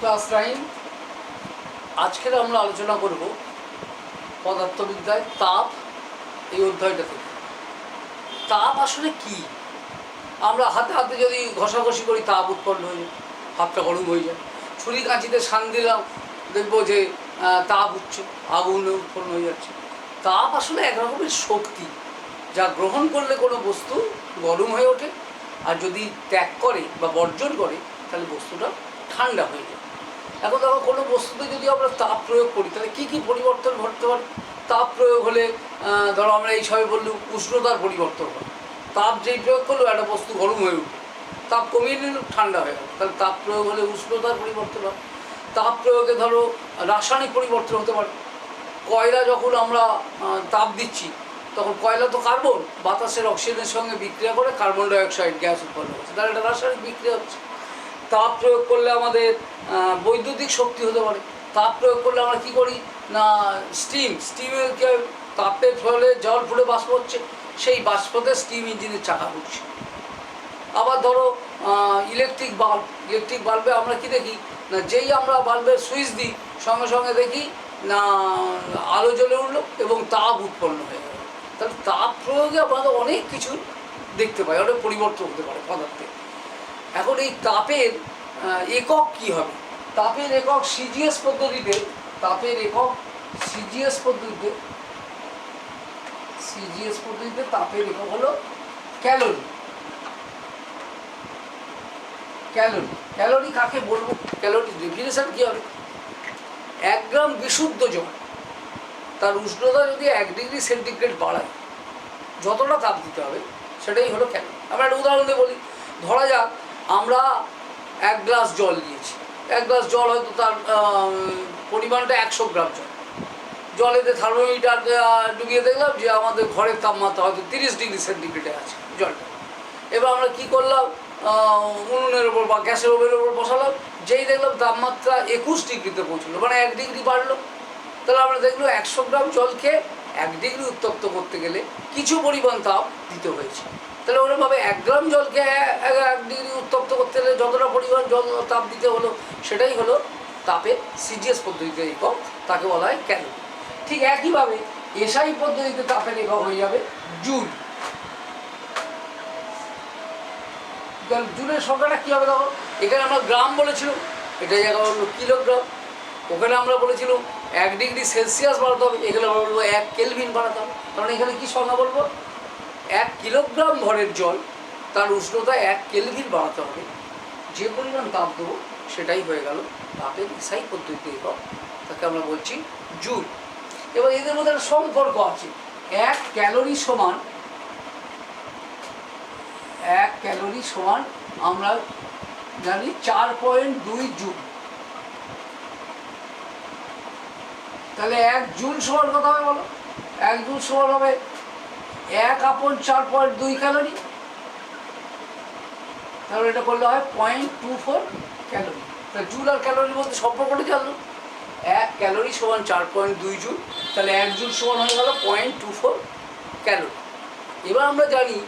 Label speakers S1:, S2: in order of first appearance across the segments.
S1: Class 9 আজকের আমরা আলোচনা করব পদার্থবিদ্যায় তাপ এই অধ্যায়টা থেকে। তাপ আসলে কি? আমরা হাতে হাতে যদি ঘষাঘষি করি তাপ উৎপন্ন হয়ে যায়, হাতটা গরম হয়ে যায়। ছুরি কাঁচিতে শান দিলাম, দেখবো যে তাপ উঠছে, আগুন উৎপন্ন হয়ে যাচ্ছে। তাপ আসলে এক রকমের শক্তি, যা গ্রহণ করলে কোনো বস্তু গরম হয়ে ওঠে, আর যদি ত্যাগ করে বা বর্জন করে তাহলে বস্তুটা ঠান্ডা হয়ে যায়। এখন দেখো কোনো বস্তুতে যদি আমরা তাপ প্রয়োগ করি তাহলে কী কী পরিবর্তন ঘটতে পারে। তাপ প্রয়োগ হলে ধরো আমরা এই সবাই বললাম উষ্ণতার পরিবর্তন হয়। তাপ যেই প্রয়োগ করলো একটা বস্তু গরম হয়ে উঠলো, তাপ কমিয়ে নিল ঠান্ডা হয়ে গেল, তাহলে তাপ প্রয়োগ হলে উষ্ণতার পরিবর্তন হয়। তাপ প্রয়োগে ধরো রাসায়নিক পরিবর্তন হতে পারে। কয়লা যখন আমরা তাপ দিচ্ছি তখন কয়লা তো কার্বন, বাতাসের অক্সিজেনের সঙ্গে বিক্রিয়া করে কার্বন ডাইঅক্সাইড গ্যাস উৎপন্ন হচ্ছে, তাহলে একটা রাসায়নিক বিক্রিয়া হচ্ছে। তাপ প্রয়োগ করলে আমাদের বৈদ্যুতিক শক্তি হতে পারে। তাপ প্রয়োগ করলে আমরা কী করি না, স্টিমের তাপের ফলে জল ফুলে বাষ্প হচ্ছে, সেই বাষ্পতে স্টিম ইঞ্জিনের চাকা ঘুরছে। আবার ধরো ইলেকট্রিক বাল্বে আমরা কি দেখি না, যেই আমরা বাল্বের সুইচ দিই সঙ্গে সঙ্গে দেখি না আলো জ্বলে উঠলো এবং তাপ উৎপন্ন হয়ে গেল। তাহলে তাপ প্রয়োগে আমরা অনেক কিছু দেখতে পাই, অনেক পরিবর্তন হতে পারে পদার্থে। এখন এই তাপের একক কি হবে? তাপের একক সিজিএস পদ্ধতিতে তাপের একক সিজিএস পদ্ধতিতে তাপের একক হলো ক্যালোরি। ক্যালোরি কাকে বলবো? ক্যালোরি ডেফিনেশন কি হবে? 1 গ্রাম বিশুদ্ধ জল তার উষ্ণতা যদি 1 ডিগ্রি সেন্টিগ্রেড বাড়ায়, যতটা তাপ দিতে হবে সেটাই হলো ক্যালোরি। আমরা একটা উদাহরণ দিয়ে বলি। ধরা যাক আমরা 1 গ্লাস জল নিয়েছি। 1 গ্লাস জল হয়তো তার পরিমাণটা 100 গ্রাম জল। জলেতে থার্মোমিটার ডুবিয়ে দেখলাম যে আমাদের ঘরের তাপমাত্রা হয়তো 30 ডিগ্রি সেন্টিগ্রেডে আছে জলটা। এবার আমরা কি করলাম, উনুনের ওপর বা গ্যাসের ওভেনের ওপর বসালাম, যেই দেখলাম তাপমাত্রা 21 ডিগ্রিতে পৌঁছলো, মানে 1 ডিগ্রি বাড়লো। তাহলে আমরা দেখলো 100 গ্রাম জলকে 1 ডিগ্রি উত্তপ্ত করতে গেলে কিছু পরিমাণ তাপ দিতে হয়েছে। তাহলে ওরকমভাবে 1 গ্রাম জলকে 1 ডিগ্রি উত্তপ্ত করতে গেলে যতটা পরিমাণ জল তাপ দিতে হলো সেটাই হলো তাপের সিজিএস পদ্ধতিতে একক, তাকে বলা হয় ক্যালোরি। ঠিক একইভাবে এসআই পদ্ধতিতে তাপের একক হয়ে যাবে জুল। জুলের সংখ্যাটা কী হবে দেখো, এখানে আমরা গ্রাম বলেছিলাম, এটা জায়গা হলো কিলোগ্রাম। ওখানে আমরা বলেছিলাম 1 ডিগ্রি সেলসিয়াস বাড়াতে হবে, এখানে আমরা বলবো 1 কেলভিন বাড়াতে হবে। কারণ এখানে কী সংখ্যা বলবো, 1 কিলোগ্রাম ভরের জল তার উষ্ণতা 1 কেলভিন বাড়াতে হবে। যে পরিমাণ তাপ দেবো সেটাই হয়ে গেল তাপের এসআই পদ্ধতিতে একক, তাকে আমরা বলছি জুল। এবার এদের মধ্যে একটা সম্পর্ক আছে। 1 ক্যালোরি সমান আমরা জানি 4.2 জুল। তাহলে 1 জুল সমান কত হবে বলো? 1 জুল সমান হবে 1/4.2 ক্যালোরি। তাহলে এটা করলে হয় 0.24 ক্যালোরি। তাহলে জুল আর ক্যালোরির মধ্যে সম্পর্কটা জানলো। 1 ক্যালোরি সমান 4.2 জুল, তাহলে 1 জুল সমান হয়ে গেল 0.24 ক্যালোরি। এবার আমরা জানি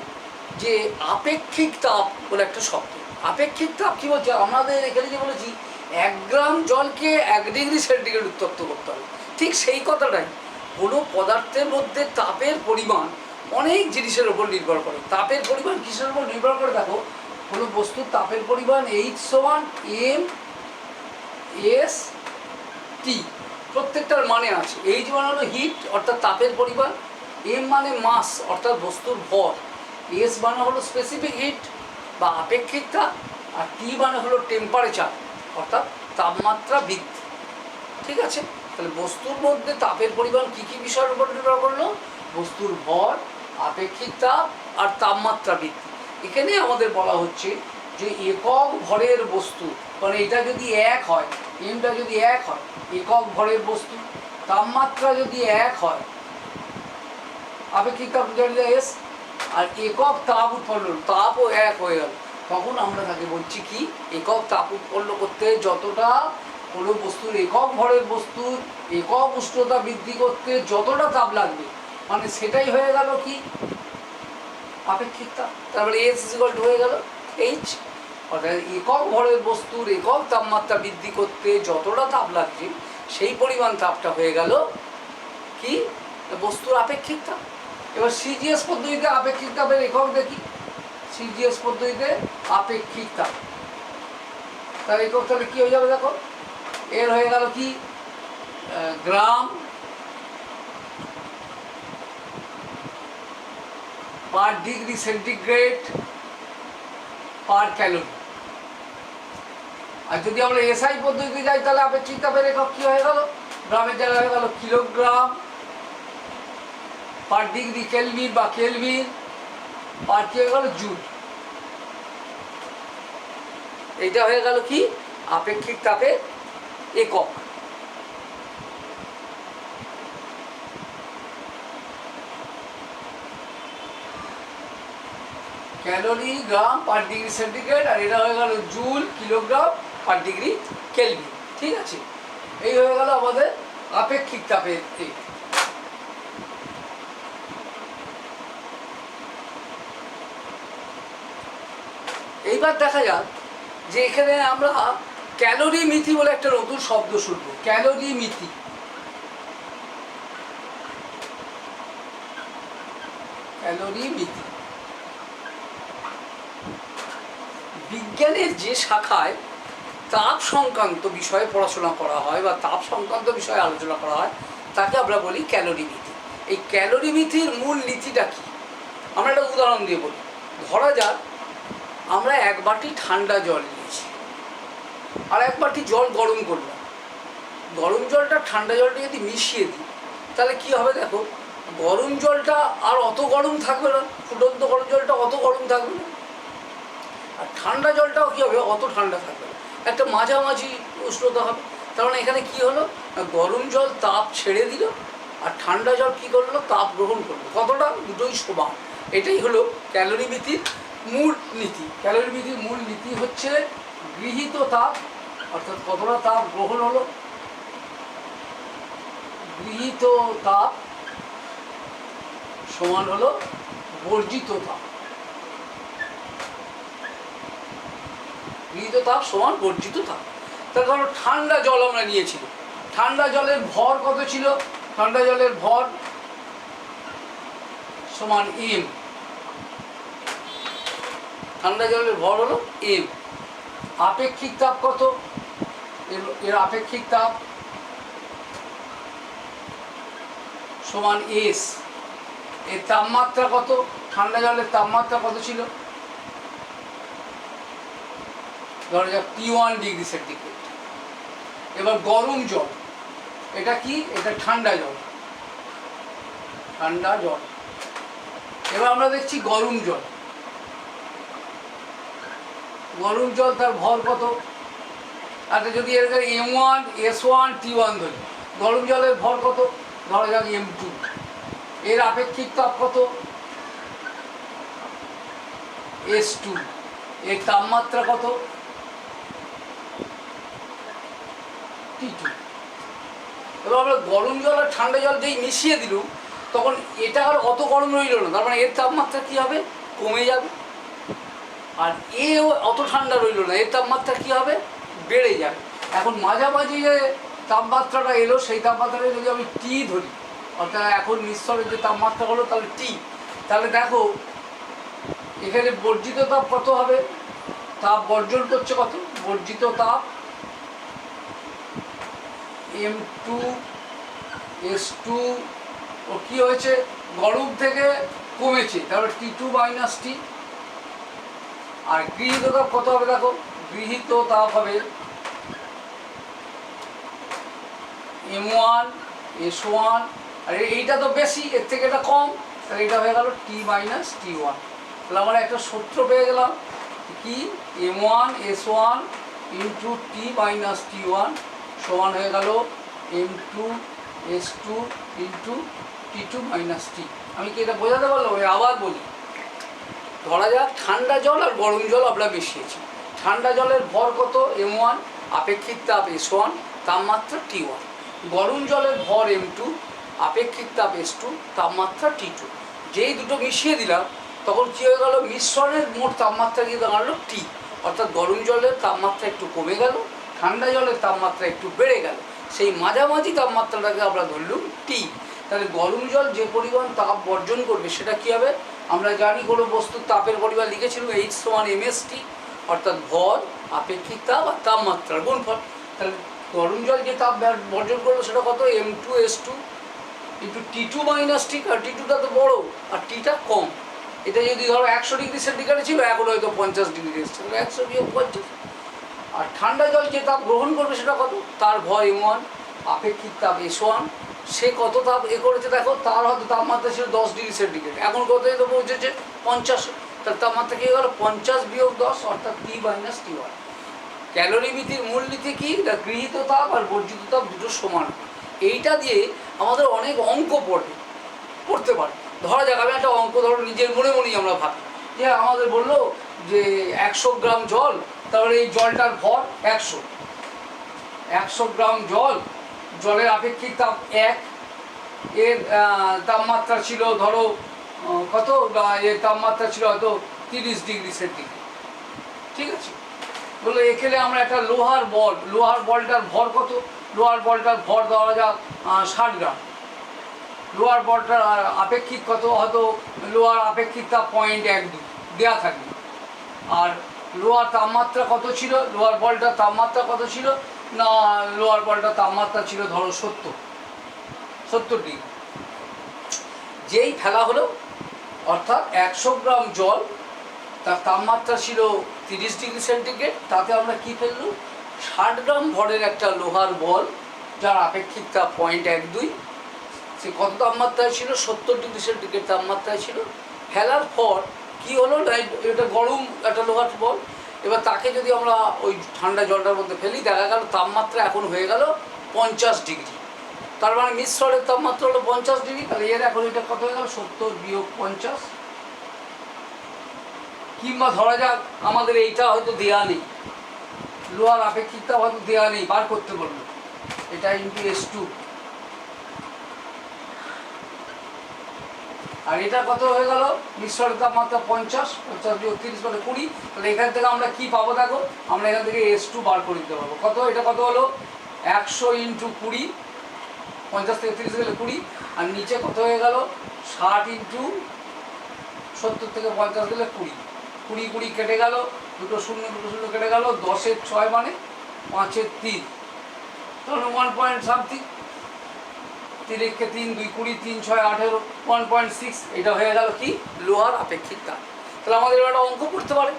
S1: যে আপেক্ষিক তাপ বলে একটা শব্দ। আপেক্ষিক তাপ কী বলছে? আমাদের এখানে যে বলেছি 1 গ্রাম জলকে 1 ডিগ্রি সেন্টিগ্রেড উত্তপ্ত করতে হবে, ঠিক সেই কথাটাই। কোনো পদার্থের মধ্যে তাপের পরিমাণ অনেক জিনিসের ওপর নির্ভর করে। তাপের পরিমাণ কিসের উপর নির্ভর করে দেখো, কোনো বস্তুর তাপের পরিমাণ H সমান m/s/T, প্রত্যেকটার মানে আছে। H মানে হলো হিট অর্থাৎ তাপের পরিমাণ, m মানে মাস অর্থাৎ বস্তুর ভর, S মানে হলো স্পেসিফিক হিট বা আপেক্ষিক তাপ, আর T মানে হলো টেম্পারেচার অর্থাৎ তাপমাত্রা বৃদ্ধি। ঠিক আছে? তাহলে বস্তুর মধ্যে তাপের পরিমাণ কী কী বিষয়ের উপর নির্ভর করলো? বস্তুর ভর, আপেক্ষিক তাপ আর তাপমাত্রা বৃদ্ধি। এখানে আমাদের বলা হচ্ছে যে একক ভরের বস্তু, মানে এটা যদি 1 হয়, এমটা যদি 1 হয় একক ভরের বস্তু, তাপমাত্রা যদি 1 হয়, আপেক্ষিক তাপ S, আর একক তাপ উৎপন্ন, তাপও 1 হয়ে গেল, তখন আমরা তাকে বলছি কি, একক তাপ উৎপন্ন করতে যতটা কোনো বস্তুর একক ভরের বস্তুর একক উষ্ণতা বৃদ্ধি করতে যতটা তাপ লাগবে, মানে সেটাই হয়ে গেল কি আপেক্ষিক তাপ। তারপরে S = হয়ে গেল H। অর্থাৎ একক ভরের বস্তুর একক তাপমাত্রা বৃদ্ধি করতে যতটা তাপ লাগছে সেই পরিমাণ তাপটা হয়ে গেল কি, বস্তুর আপেক্ষিক তাপ। এবার সিজিএস পদ্ধতিতে আপেক্ষিক তাপের একক দেখি। সিজিএস পদ্ধতিতে আপেক্ষিক তাপ, তার একক তাহলে কী হয়ে যাবে দেখো, এর হয়ে গেল কি gram per degree centigrade per calorie. আর যদি আমরা এসআই পদ্ধতিতে যাই তাহলে আপেক্ষিক তাপের একক কী হয়ে গেল, গ্রামের জায়গায় হয়ে গেল কিলোগ্রাম পার ডিগ্রি কেলভিন বা কেলভিন পার কি হয়ে গেল জুল। এইটা হয়ে গেল কি আপেক্ষিক তাপের একক। Calorie gram per degree centigrade, আর এটা হয়ে গেল joule kilogram per degree Kelvin. ঠিক আছে, এই হয়ে গেল আমাদের আপেক্ষিক তাপের এই। এইবার দেখা যাক যে এখানে আমরা ক্যালোরি মিতি বলে একটা নতুন শব্দ শুনব। ক্যালোরি মিতি, ক্যালোরি মিতি বিজ্ঞানের যে শাখায় তাপ সংক্রান্ত বিষয়ে পড়াশোনা করা হয় বা তাপ সংক্রান্ত বিষয়ে আলোচনা করা হয় তাকে আমরা বলি ক্যালোরি মিতি। এই ক্যালোরি মিতির মূল নীতিটা কি, আমরা একটা উদাহরণ দিয়ে বলি। ধরা যাক আমরা এক বাটি ঠান্ডা জল নিয়েছি আর এক বাটি জল গরম করলাম। গরম জলটা ঠান্ডা জলটা যদি মিশিয়ে দিই তাহলে কি হবে দেখো, গরম জলটা আর অত গরম থাকবে না, ফুটন্ত গরম জলটা অত গরম থাকবে না, আর ঠান্ডা জলটাও কী হবে অত ঠান্ডা থাকবে না, একটা মাঝামাঝি উষ্ণতা হবে। তার মানে এখানে কী হলো, গরম জল তাপ ছেড়ে দিল আর ঠান্ডা জল কী করলো, তাপ গ্রহণ করলো। কতটা, দুটোই সমান। এটাই হলো ক্যালোরি মিতির মূল নীতি। ক্যালোরি মিতির মূল নীতি হচ্ছে গৃহীত তাপ, অর্থাৎ কতটা তাপ গ্রহণ হলো, গৃহীত তাপ সমান হলো বর্জিত তাপ। গৃহীত তাপ সমান বর্জিত তাপ। তার কারণ ঠান্ডা জল আমরা নিয়েছিল, ঠান্ডা জলের ভর কত ছিল, ঠান্ডা জলের ভর সমান এম, ঠান্ডা জলের ভর হলো এম। আপেক্ষিক তাপ কত, এর আপেক্ষিক তাপ সমান এস। এর তাপমাত্রা কত, ঠান্ডা জলের তাপমাত্রা কত ছিল, ধরা যাক T1 ডিগ্রি সেন্টিগ্রেড। এবার গরম জল, এটা কি, এটা ঠান্ডা জল, ঠান্ডা জল। এবার আমরা দেখছি গরম জল, গরম জল তার ভর কত, আচ্ছা যদি এর M1 S1 T1 ধরি, গরম জলের ভর কত, ধরা যাক M2। এর আপেক্ষিক তাপ কত, S2। এর তাপমাত্রা কত, T2। এবার আমরা গরম জল আর ঠান্ডা জল যেই মিশিয়ে দিলুম তখন এটা আর অত গরম রইল না, তার মানে এর তাপমাত্রা কী হবে, কমে যাবে। আর এও অত ঠান্ডা রইল না, এর তাপমাত্রা কী হবে, বেড়ে যাবে। এখন মাঝামাঝি যে তাপমাত্রাটা এলো সেই তাপমাত্রাটা যদি আমি টি ধরি, অর্থাৎ এখন মিশ্রণের যে তাপমাত্রা হলো তাহলে টি, তাহলে দেখো এখানে বর্জিত তাপ কত হবে, তাপ বর্জন করছে কত, বর্জিত তাপ M2 S2 ও কী হয়েছে, গরম থেকে কমেছে, তারপরে T2 মাইনাস টি। আর গৃহীত তাপ কত হবে দেখো, গৃহীত তাপ হবে M1 S1, আর এইটা তো বেশি, এর থেকে এটা কম, তাহলে এটা হয়ে গেল T মাইনাস T1। তাহলে আমরা একটা সূত্র পেয়ে গেলাম কি, M1 S1 into T minus T1 সমান হয়ে গেল M2 S2 into T2 minus টি। আমি কি এটা বোঝাতে পারলাম, আবার বলি। ধরা যাক ঠান্ডা জল আর গরম জল আমরা মিশিয়েছি, ঠান্ডা জলের ভর কত M1, আপেক্ষিক তাপ S1, তাপমাত্রা T1। গরম জলের ভর M2, আপেক্ষিক তাপ S2, তাপমাত্রা T2। যেই দুটো মিশিয়ে দিলাম তখন কী হয়ে গেল, মিশ্রণের মোট তাপমাত্রা গিয়ে দাঁড়ালো টি, অর্থাৎ গরম জলের তাপমাত্রা একটু কমে গেল, ঠান্ডা জলের তাপমাত্রা একটু বেড়ে গেল, সেই মাঝামাঝি তাপমাত্রাটাকে আমরা ধরলুম টি। তাহলে গরম জল যে পরিমাণ তাপ বর্জন করবে সেটা কী হবে? আমরা জানি কোনো বস্তুর তাপের পরিমাণ লিখেছিলাম H=mst, অর্থাৎ ভর, আপেক্ষিক তাপ আর তাপমাত্রার গুণফল। তাহলে গরম জল যে তাপ বর্জন করবে সেটা কত? m2s2 ইন্টু T2 - T, আর T2টা তো বড় আর টিটা কম। এটা যদি ধরো 100 ডিগ্রি সেন্টিগ্রেডে ছিল, এখন হয়তো 50 ডিগ্রি এসছে, 100 বিয়োগ 50। আর ঠান্ডা জল যে তাপ গ্রহণ করবে সেটা কত? তার ভর m1, আপেক্ষিক তাপ s1। সে কত তাপ করেছে দেখো, তার হয়তো তাপমাত্রা ছিল 10 ডিগ্রি সেন্টিগ্রেড, এখন কত তো পৌঁছেছে 50। তার তাপমাত্রা কী হয়ে গেল? 50 বিয়োগ 10, অর্থাৎ T - T1। ক্যালোরি নীতির মূলনীতি কি? গৃহীত তাপ আর বর্জিত তাপ দুটো সমান। এইটা দিয়ে আমাদের অনেক অঙ্ক পড়তে পারে। ধরা যাক আমি একটা অঙ্ক, ধরো নিজের মনে মনেই আমরা ভাবি যে আমাদের বললো যে 100 গ্রাম জল, তাহলে এই জলটার ভর 100 গ্রাম জল, জলের আপেক্ষিক তাপ 1, এর তাপমাত্রা ছিল ধরো কত? এর তাপমাত্রা ছিল হয়তো 30 ডিগ্রি সেন্টিগ্রেড, ঠিক আছে? বললো এখানে আমরা একটা লোহার বলটার ভর কত? লোহার বলটার ভর দেওয়া যাক 60 গ্রাম। লোহার বলটার আপেক্ষিক কত? হয়তো লোহার আপেক্ষিক তাপ 0.12 দেওয়া থাকবে। আর লোহার তাপমাত্রা কত ছিল? লোহার বলটার তাপমাত্রা কত ছিল? না, লোহার বলটার তাপমাত্রা ছিল ধরো 70 ডিগ্রি। যেই ফেলা হলো, অর্থাৎ 100 গ্রাম জল, তার তাপমাত্রা ছিল 30 ডিগ্রি সেন্টিগ্রেড, তাতে আমরা কি ফেললাম? 60 গ্রাম ভরের একটা লোহার বল, যার আপেক্ষিক তাপ 0.12, সে কত তাপমাত্রায় ছিল? 70 ডিগ্রি সেন্টিগ্রেড তাপমাত্রায় ছিল। ফেলার পর কি হলো? এটা গরম একটা লোহার বল, এবার তাকে যদি আমরা ওই ঠান্ডা জলটার মধ্যে ফেলি, দেখা গেল তাপমাত্রা এখন হয়ে গেল 50 ডিগ্রি। তার মানে মিশ্রণের তাপমাত্রা হলো 50 ডিগ্রি। তাহলে এর এখন এটা কত হয়ে গেল? 70 বিয়োগ 50। কিংবা ধরা যাক আমাদের এইটা হয়তো দেওয়া নেই, লোহার আপেক্ষিক তাপ হয়তো দেওয়া নেই, বার করতে বলবো, এটা ইন্টু S2। আর এটা কত হয়ে গেল? মিশ্রণের তাপমাত্রা 50 বিয়োগ 30 মানে 20। তাহলে এখান থেকে আমরা কি পাবো দেখো? আমরা এখান থেকে S2 বার করে দিতে পারবো। কত? এটা কত হলো? 100 ইন্টু 20, 50 থেকে 30 গেলে 20, আর নিচে কত হয়ে গেল? 60 ইন্টু 70 থেকে 50 গেলে 20। 20 কেটে গেল, দুটো শূন্য কেটে গেল, 10-এর 6 মানে 5-এর 3, তাহলে 1 পয়েন্ট সামথিং। 3 × 3 = 20, 3 × 6 = 18, 1.6। এটা হয়ে গেল কি? লোহার আপেক্ষিক তাপ। তাহলে আমাদের একটা অঙ্ক করতে পারে,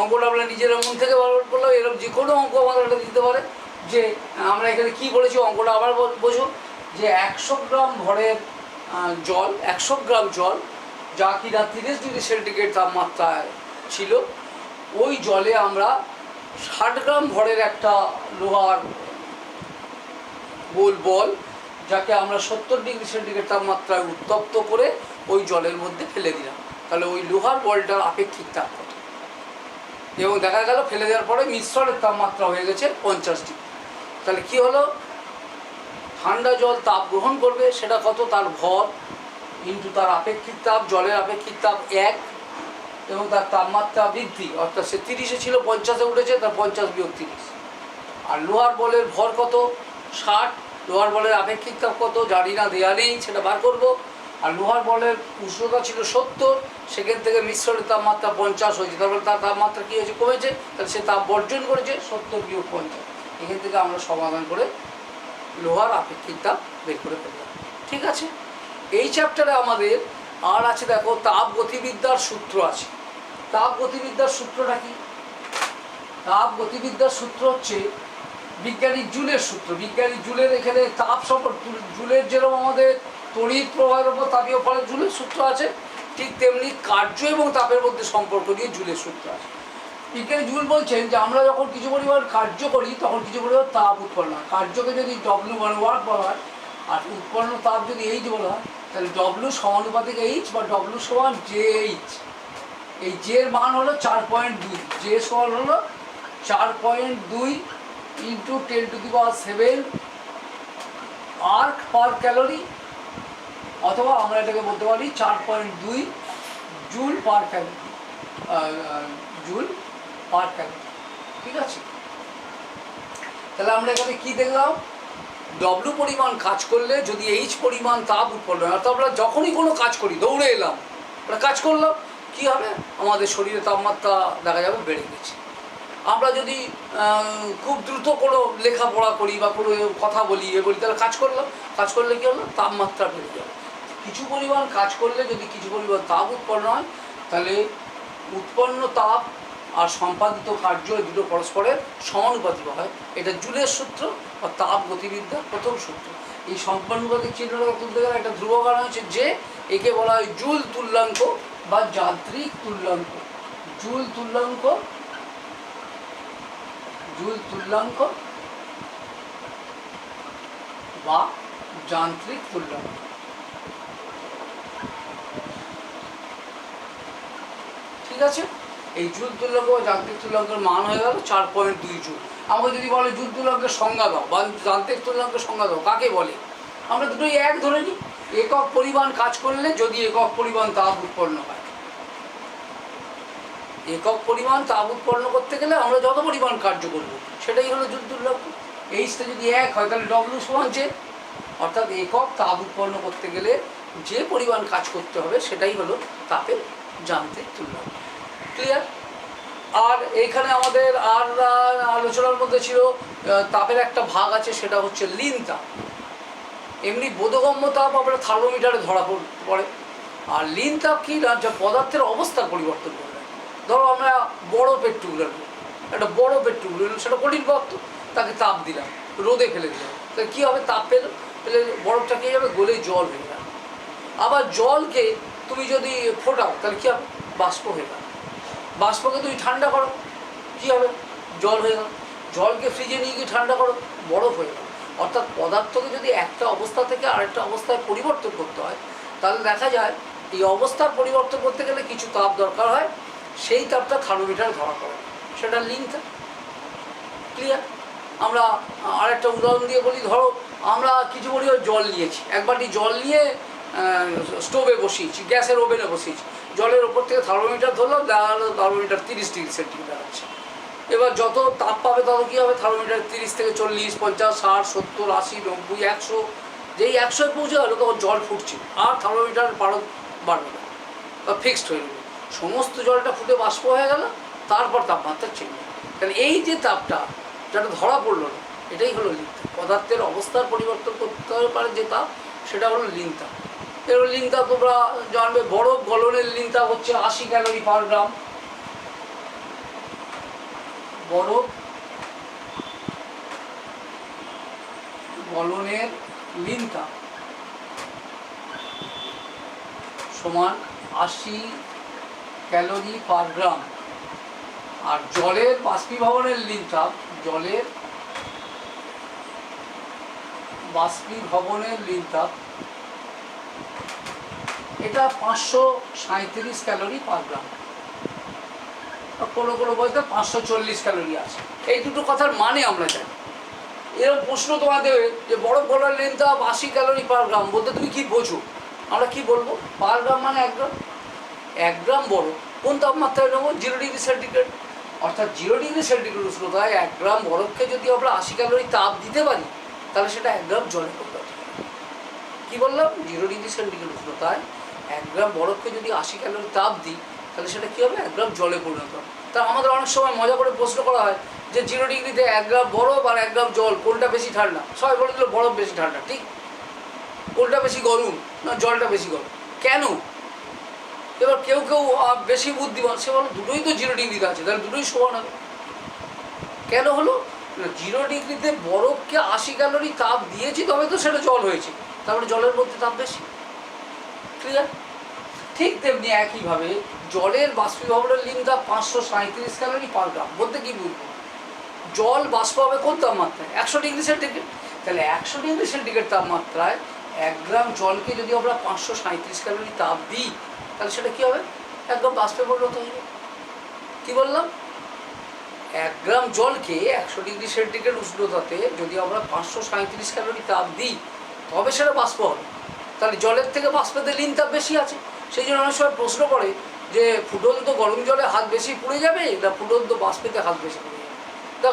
S1: অঙ্কটা আমরা নিজের মন থেকে বার করলাম। এরকম যে কোনো অঙ্ক আমাদের একটা দিতে পারে যে আমরা এখানে কি বলেছি, অঙ্কটা আবার বোঝো যে 100 গ্রাম ভরের জল, 100 গ্রাম জল, যা কিনা 30 ডিগ্রি সেন্টিগ্রেড তাপমাত্রায় ছিল, ওই জলে আমরা 60 গ্রাম ভরের একটা লোহার বল, যাকে আমরা 70 ডিগ্রি সেন্টিগ্রেড তাপমাত্রায় উত্তপ্ত করে ওই জলের মধ্যে ফেলে দিলাম। তাহলে ওই লোহার বলটার আপেক্ষিক তাপ কত? এবং দেখা গেল ফেলে দেওয়ার পরে মিশ্রণের তাপমাত্রা হয়ে গেছে 50 ডিগ্রি। তাহলে কি হলো? ঠান্ডা জল তাপ গ্রহণ করবে, সেটা কত? তার ভর ইন্টু তার আপেক্ষিক তাপ, জলের আপেক্ষিক তাপ 1, এবং তার তাপমাত্রা বৃদ্ধি, অর্থাৎ সে 30-এ ছিল 50-এ উঠেছে, তার 50 বিয়োগ 30। আর লোহার বলের ভর কত? 60। লোহার বলের আপেক্ষিক তাপ কত? জানি না, দেওয়া নেই, সেটা বার করব। আর লোহার বলের উষ্ণতা ছিল 70, সেখান থেকে মিশ্রণের তাপমাত্রা 50 হয়েছে, তারপরে তার তাপমাত্রা কী হয়েছে? কমেছে। তাহলে সে তাপ বর্জন করেছে 70 বিয়োগ 50। এখান থেকে আমরা সমাধান করে লোহার আপেক্ষিক তাপ বের করে ফেললাম। ঠিক আছে? এই চ্যাপ্টারে আমাদের আর আছে দেখো, তাপ গতিবিদ্যার সূত্র আছে। তাপ গতিবিদ্যার সূত্রটা কি? তাপ গতিবিদ্যার সূত্র হচ্ছে বিজ্ঞানী জুলের সূত্র। বিজ্ঞানী জুলের এখানে তাপ সম্পর্ক, জুলের যেরকম আমাদের তড়িৎ প্রবাহের উপর তাপীয় ফলের জুলের সূত্র আছে, ঠিক তেমনি কার্য এবং তাপের মধ্যে সম্পর্ক নিয়ে জুলের সূত্র আছে। বিজ্ঞানী জুল বলছেন যে আমরা যখন কিছু পরিমাণ কার্য করি, তখন কিছু পরিমাণ তাপ উৎপন্ন হয়। কার্যকে যদি W মানে ওয়ার্ক বলা হয়, আর উৎপন্ন তাপ যদি H বলা হয়, তাহলে W সমানুপাতিক H বা W সমান JH। এই জের মান হলো 4.2, জে সমান হলো 4.2 ইন্টু 10⁷ আর্ক পার ক্যালোরি, অথবা আমরা এটাকে বলতে পারি 4.2 joule per calorie, joule per calorie. ঠিক আছে, তাহলে আমরা এখানে কি দেখলাম, ডব্লু পরিমাণ কাজ করলে যদি এইচ পরিমাণ তাপ উৎপন্ন হয়, অর্থাৎ আমরা যখনই কোনো কাজ করি, দৌড়ে এলাম, আমরা কাজ করলাম, কী হবে, আমাদের শরীরে তাপমাত্রা দেখা যাবে বেড়ে গেছে। আমরা যদি খুব দ্রুত কোনো লেখাপড়া করি বা কোনো কথা বলি তাহলে কাজ করলে কী হলো, তাপমাত্রা বেড়ে যাবে। কিছু পরিমাণ কাজ করলে যদি কিছু পরিমাণ তাপ উৎপন্ন হয়, তাহলে উৎপন্ন তাপ আর সম্পাদিত কার্য দুটো পরস্পরের সমানুপাতিক হয়। এটা জুলের সূত্র বা তাপ গতিবিদ্যার প্রথম সূত্র। এই সমানুপাতিক চিহ্নটা তুলতে গেলে একটা ধ্রুবক হচ্ছে যে, একে বলা হয় জুল তুল্যাঙ্ক বা যান্ত্রিক তুল্যাঙ্ক। জুল তুল্যাঙ্ক বা যান্ত্রিক তুল্যাঙ্ক। ঠিক আছে, এই জুল তুল্যাঙ্ক বা যান্ত্রিক তুল্যাঙ্কের মান হয়ে গেল 4.2 জুল। আমাকে যদি বলে জুল তুল্যাঙ্কের সংজ্ঞা দাও বা যান্ত্রিক তুল্যাঙ্কের সংজ্ঞা দাও, কাকে বলে, আমরা দুটোই এক ধরে নিই। একক পরিমাণ কাজ করলে যদি একক পরিমাণ তাপ উৎপন্ন হয়, একক পরিমাণ তাপ উৎপন্ন করতে গেলে আমরা যত পরিমাণ কার্য করব সেটাই হলো জুল তুল্যাঙ্ক। এইচটা যদি 1 হয় তাহলে ডব্লিউ সমান যে, অর্থাৎ একক তাপ উৎপন্ন করতে গেলে যে পরিমাণ কাজ করতে হবে সেটাই হলো তাপের যান্ত্রিক তুল্যাঙ্ক। ক্লিয়ার? আর এইখানে আমাদের আর আলোচনার মধ্যে ছিল তাপের একটা ভাগ আছে, সেটা হচ্ছে লীন তাপ। এমনি বোধগম্য তাপ আমরা থার্মোমিটারে ধরা পড়ে, আর লীন তাপ কি না, যা পদার্থের অবস্থার পরিবর্তন করে। ধরো আমরা বরফের টুকরা, একটা বরফের টুকরো, সেটা কঠিন পদার্থ, তাকে তাপ দিলাম, রোদে ফেলে দিলাম, তাহলে কী হবে, তাপ পেলে বরফটা কী যাবে, গলে জল হয়ে যাবে। আবার জলকে তুমি যদি ফোটাও তাহলে কী হবে, বাষ্প হয়ে যাবে। বাষ্পকে তুমি ঠান্ডা করো, কী হবে, জল হয়ে গেল। জলকে ফ্রিজে নিয়ে গিয়ে ঠান্ডা করো, বরফ হয়ে গেল। অর্থাৎ পদার্থকে যদি একটা অবস্থা থেকে আরেকটা অবস্থায় পরিবর্তন করতে হয়, তাহলে দেখা যায় এই অবস্থার পরিবর্তন করতে গেলে কিছু তাপ দরকার হয়, সেই তাপটা থার্মোমিটার ধরা পড়ে, সেটা লীন তাপ। ক্লিয়ার? আমরা আরেকটা উদাহরণ দিয়ে বলি, ধরো আমরা কিছু পরিমাণ জল নিয়েছি, এক বাটি জল নিয়ে স্টোভে বসিয়েছি, গ্যাসের ওভেনে বসিয়েছি, জলের ওপর থেকে থার্মোমিটার ধরলাম, দেখা গেলো থার্মোমিটার 30 ডিগ্রি সেন্টিগ্রেড আছে। এবার যত তাপ পাবে তত কী হবে, থার্মোমিটার 30 থেকে 40, 50, 60, 70, 80, 90, 100, যেই 100-এ পৌঁছে গেলো তখন জল ফুটছে, আর থার্মোমিটার বাড়বে না, ফিক্সড হয়ে যাবে। সমস্ত জলটা ফুটে বাষ্প হয়ে গেল, তারপর তাপমাত্রা চেঞ্জ। কারণ এই যে তাপটা যেটা ধরা পড়লো না, এটাই হলো লীন তাপ। পদার্থের অবস্থার পরিবর্তন করতে পারে যে তাপ, সেটা হলো লীন তাপ। এর লীন তাপ তোমরা জানবে, বরফ গলনের লীন তাপ হচ্ছে 80 ক্যালোরি পার গ্রাম। বরফ গলনের লীন তাপ সমান 80 ক্যালোরি পার গ্রাম। আর জলের বাষ্পীভবনের লীন তাপ, জলের বাষ্পীভবনের লীন তাপ, এটা 537 ক্যালোরি পার গ্রাম। কোনো কোনো বইতে 540 ক্যালোরি আছে। এই দুটো কথার মানে আমরা জানি। এরকম প্রশ্ন তোমার দেবে যে বরফ গলার লীন তাপ 80 ক্যালোরি পার গ্রাম বলতে তুমি কি বোঝো, আমরা কি বলবো, পার গ্রাম মানে 1 গ্রাম। 1 গ্রাম বরফ কোন তাপমাত্রায় নেবো, 0 ডিগ্রি সেন্টিগ্রেড। অর্থাৎ 0 ডিগ্রি সেন্টিগ্রেড উষ্ণতায় 1 গ্রাম বরফকে যদি আমরা 80 ক্যালোরি তাপ দিতে পারি, তাহলে সেটা 1 গ্রাম জলে পরিণত হবে। কী বললাম, 0 ডিগ্রি সেন্টিগ্রেড উষ্ণতায় 1 গ্রাম বরফকে যদি 80 ক্যালোরি তাপ দিই, তাহলে সেটা কী হবে, 1 গ্রাম জলে পরিণত হবে। তা আমাদের অনেক সময় মজা করে প্রশ্ন করা হয় যে 0 ডিগ্রিতে 1 গ্রাম বরফ আর 1 গ্রাম জল কোনটা বেশি ঠান্ডা। সবাই বলে দিল বরফ বেশি ঠান্ডা, ঠিক। কোনটা বেশি গরম, না জলটা বেশি গরম, কেন? এবার কেউ কেউ বেশি বুদ্ধিমান, সে বলো দুটোই তো 0 ডিগ্রিতে আছে, তাহলে দুটোই সমান হবে। কেন হলো, 0 ডিগ্রিতে বরফকে 80 ক্যালোরি তাপ দিয়েছি, তবে তো সেটা জল হয়েছে, তারপরে জলের মধ্যে তাপ বেশি। ক্লিয়ার? ঠিক তেমনি একইভাবে জলের বাষ্পীভবনের লীন তাপ 537 ক্যালোরি পার গ্রাম বলতে কি বুঝবো, জল বাষ্প হবে কোন তাপমাত্রায়, 100 ডিগ্রি সেন্টিগ্রেড। তাহলে 100 ডিগ্রি সেন্টিগ্রেড তাপমাত্রায় 1 গ্রাম জলকে যদি আমরা 537 ক্যালোরি তাপ দিই, তাহলে সেটা কী হবে, একদম বাষ্পে পরিণত হয়ে যাবে। কী বললাম, 1 গ্রাম জলকে 100 ডিগ্রি সেন্টিগ্রেড উষ্ণতাতে যদি আমরা 537 ক্যালোরি তাপ দিই, তবে সেটা বাষ্প হবে। তাহলে জলের থেকে বাষ্পেতে লীন তাপ বেশি আছে। সেই জন্য অনেক সময় প্রশ্ন করে যে ফুটন্ত গরম জলে হাত বেশি পুড়ে যাবে না ফুটন্ত বাষ্পেতে হাত বেশি পুড়ে